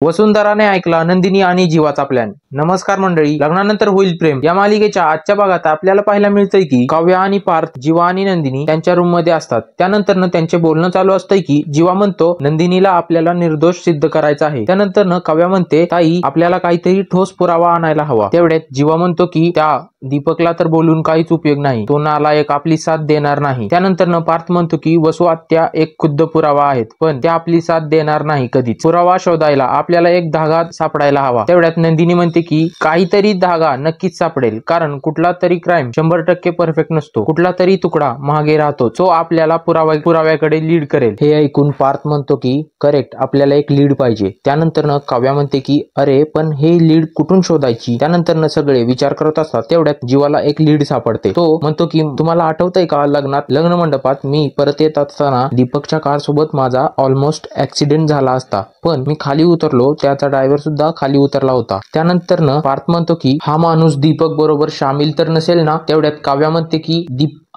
वसुंधराने ऐकला नंदिनी आणि जीवाचा प्लॅन। नमस्कार मंडळी, लग्नानंतर होईल प्रेम या मालिकेच्या आजच्या भागात आपल्याला पाहायला मिळतंय की काव्य आणि पार्थ, जीवा आणि नंदिनी त्यांच्या रूम मध्ये असतात। त्यानंतर त्यांचे बोलणं चालू असतंय की जीवा म्हणतो नंदिनीला आपल्याला निर्दोष सिद्ध करायचं आहे। त्यानंतर काव्य म्हणते ताई आपल्याला काहीतरी ठोस पुरावा आणायला हवा। तेवढ्यात जीवा म्हणतो की त्या दीपकला तर बोलून काहीच उपयोग नाही, तो नालायक आपली साथ देणार नाही। त्यानंतर पार्थ म्हणतो की वसु आत्या एक खुद्द पुरावा आहेत, पण त्या आपली साथ देणार नाही कधीच। पुरावा शोधायला आपल्याला एक धागा सापडायला हवा। तेवढ्यात नंदिनी म्हणते की काहीतरी धागा नक्कीच सापडेल, कारण कुठला तरी क्राइम 100% परफेक्ट नसतो, कुठला तरी तुकडा मागे राहतो जो आपल्याला पुराव्याकडे लीड करेल। हे ऐकून पार्थ म्हणतो की करेक्ट, आपल्याला एक लीड पाहिजे। त्यानंतर काव्या म्हणते की अरे पण हे लीड कुठून शोधायची। त्यानंतर सगळे विचार करत असतात। तेवढ्यात जीवाला एक लीड सापडते। तो म्हणतो की तुम्हाला आठवतंय का लग्न मंडपात मी परत येत असताना दीपकच्या कार सोबत माझा ऑलमोस्ट ऍक्सिडेंट झाला असता, पण मी खाली उतरलो, त्याचा ड्रायव्हर सुद्धा खाली उतरला होता। त्यानंतर पार्थ म्हणतो की हा माणूस दीपक बरोबर शामिल तर नसेल ना। तेवढ्यात काव्या म्हणते की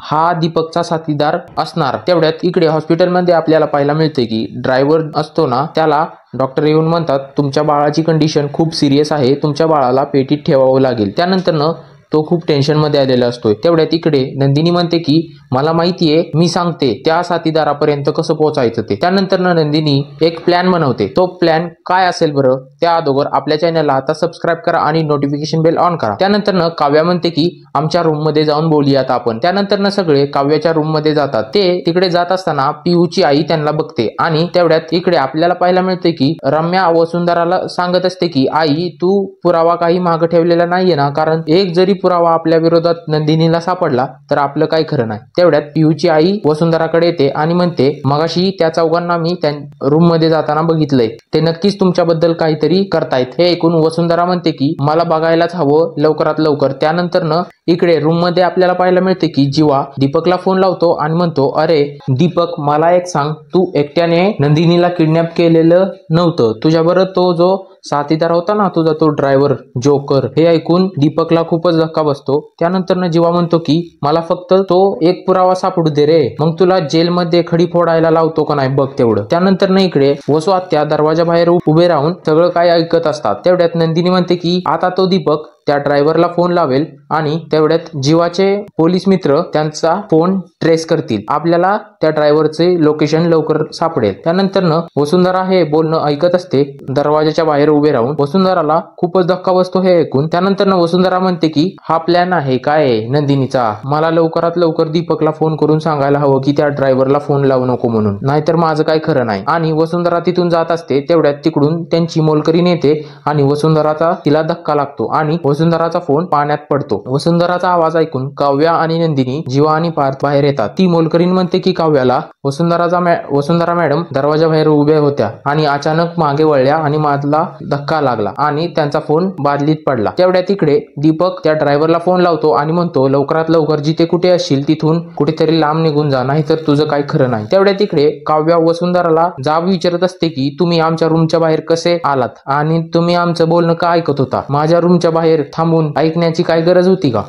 हा दीपकचा साथीदार असणार। तेवढ्यात इकडे हॉस्पिटलमध्ये आपल्याला पाहायला मिळते की ड्रायव्हर असतो ना, त्याला डॉक्टर येऊन म्हणतात तुमच्या बाळाची कंडिशन खूप सिरियस आहे, तुमच्या बाळाला पेटीत ठेवावं लागेल। त्यानंतर तो खूप टेन्शन मध्ये आलेला असतोय। तेवढ्यात इकडे नंदिनी म्हणते की मला माहितीये, मी सांगते त्या साथीदारापर्यंत कसं पोहोचायचं ते। त्यानंतर नंदिनी एक प्लॅन बनवते। तो प्लॅन काय असेल बरं, त्या अगोदर आपल्या चॅनलला आता सबस्क्राईब करा आणि नोटिफिकेशन बेल ऑन करा। त्यानंतर काव्या म्हणते की आमच्या रूम मध्ये जाऊन बोलूयात आपण। त्यानंतर सगळे काव्याच्या रूम मध्ये जातात। ते तिकडे जात असताना पिऊची आई त्यांना बघते आणि तेवढ्यात इकडे आपल्याला पाहायला मिळते की रम्या वसुंधराला सांगत असते की आई तू पुरावा काही मागे ठेवलेला नाहीये ना, कारण एक जरी पुरावा आपल्या विरोधात नंदिनीला सापडला तर आपलं काही खरं नाही। तेवढ्यात पिऊची आई वसुंधराकडे येते आणि म्हणते मगाशी त्या चौघांना मी रूम मध्ये जाताना बघितलंय, ते नक्कीच तुमच्याबद्दल काहीतरी करतायत। हे ऐकून वसुंधरा म्हणते की मला बघायलाच हवं लवकरात लवकर। त्यानंतर इकडे रूम मध्ये आपल्याला पाहायला मिळते की जीवा दीपकला फोन लावतो आणि म्हणतो अरे दीपक मला एक सांग, तू एकट्याने नंदिनीला किडनॅप केलेलं नव्हतं, तुझ्याबरोबर तो जो साथीदार होता ना तुझा, तो ड्रायव्हर जोकर। हे ऐकून दीपकला खूपच धक्का बसतो। त्यानंतर जीवा म्हणतो की मला फक्त तो एक पुरावा सापडू दे रे, मग तुला जेलमध्ये खडी फोडायला लावतो का नाही बघ तेवढं। त्यानंतर इकडे वसु आत्या दरवाजा बाहेर उभे राहून सगळं काय ऐकत असतात। तेवढ्यात नंदिनी म्हणते की आता तो दीपक त्या ड्रायव्हरला फोन लावेल आणि तेवढ्यात जीवाचे पोलीस मित्र त्यांचा फोन ट्रेस करतील, आपल्याला त्या ड्रायव्हरचे लोकेशन लवकर सापडेल। त्यानंतर वसुंधरा हे बोलणं ऐकत असते दरवाजाच्या बाहेर उभे राहून। वसुंधराला खूपच धक्का बसतो हे ऐकून। त्यानंतर वसुंधरा म्हणते की हा प्लॅन आहे काय नंदिनीचा, मला लवकरात लवकर दीपकला फोन करून सांगायला हवं की त्या ड्रायव्हरला फोन लावू नको म्हणून, नाहीतर माझं काय खरं नाही। आणि वसुंधरा तिथून जात असते। तेवढ्यात तिकडून त्यांची मोलकरीण येते आणि वसुंधराचा तिला धक्का लागतो आणि वसुंधराचा फोन पाण्यात पडतो। वसुंधराचा आवाज ऐकून काव्या आणि नंदिनी, जीवा आणि पार्थ बाहेर येतात। ती मोलकरीण म्हणते की काव्याला वसुंधरा मॅडम दरवाजा बाहेर उभ्या होत्या आणि अचानक मागे वळल्या आणि माझला धक्का लागला आणि त्यांचा फोन बादलीत पडला। तेवढ्यात तिकडे दीपक त्या ड्रायव्हरला फोन लावतो आणि म्हणतो लवकरात लवकर जिथे कुठे असशील तिथून कुठेतरी लांब निघून जा, नाहीतर तुझं काही खरं नाही। तेवढ्यात तिकडे काव्या वसुंधराला जाब विचारत असते की तुम्ही आमच्या रूमच्या बाहेर कसे आलात आणि तुम्ही आमचं बोलणं का ऐकत होता, माझ्या रूमच्या बाहेर थांबून ऐकण्याची काय गरज होती का।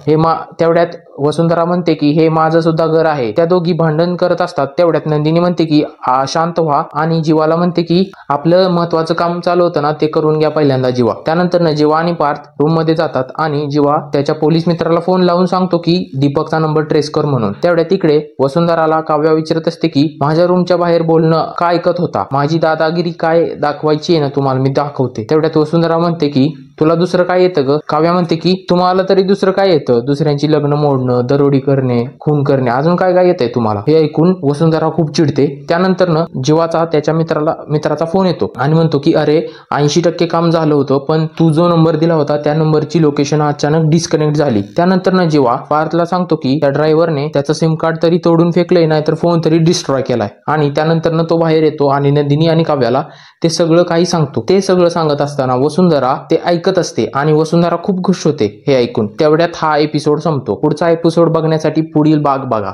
तेवढ्यात वसुंधरा म्हणते की हे माझं सुद्धा घर आहे। त्या दोघी भांडण करत असतात। तेवढ्यात नंदिनी म्हणते की शांत व्हा आणि जीवाला म्हणते की आपलं महत्वाचं काम चालू होतं ना ते करून घ्या पहिल्यांदा जीवा। त्यानंतर जीवा आणि पार्थ रूम मध्ये जातात आणि जीवा त्याच्या पोलीस मित्राला फोन लावून सांगतो की दीपकचा नंबर ट्रेस कर म्हणून। तेवढ्यात तिकडे वसुंधराला काव्या विचारत असते की माझ्या रूमच्या बाहेर बोलणं का ऐकत होता, माझी दादागिरी काय दाखवायची आहे ना तुम्हाला, मी दाखवते। तेवढ्यात वसुंधरा म्हणते की तुला दुसरं काय येतं ग। काव्या म्हणते की तुम्हाला तरी दुसरं काय येतं, दुसऱ्यांची लग्न मोडणं, दरोडी करणे, खून करणे, अजून काय काय येतंय तुम्हाला। हे ऐकून वसुंधरा खूप चिडते। त्यानंतर जीवाचा त्याच्या मित्राचा फोन येतो आणि म्हणतो की अरे 80% काम झालं होतं, पण तू जो नंबर दिला होता त्या नंबरची लोकेशन अचानक डिस्कनेक्ट झाली। त्यानंतर जीवा पार्थला सांगतो की त्या ड्रायव्हरने त्याचं सिम कार्ड तरी तोडून फेकलंय, नाहीतर फोन तरी डिस्ट्रॉय केलाय। आणि त्यानंतर तो बाहेर येतो आणि नंदिनी आणि काव्याला ते सगळं काही सांगतो। ते सगळं सांगत असताना वसुंधरा ते ऐकत असते आणि वसुंधरा खूप खुश होते हे ऐकून। तेवढ्यात हा एपिसोड संपतो। पुढचा एपिसोड बघण्यासाठी पुढील भाग बघा।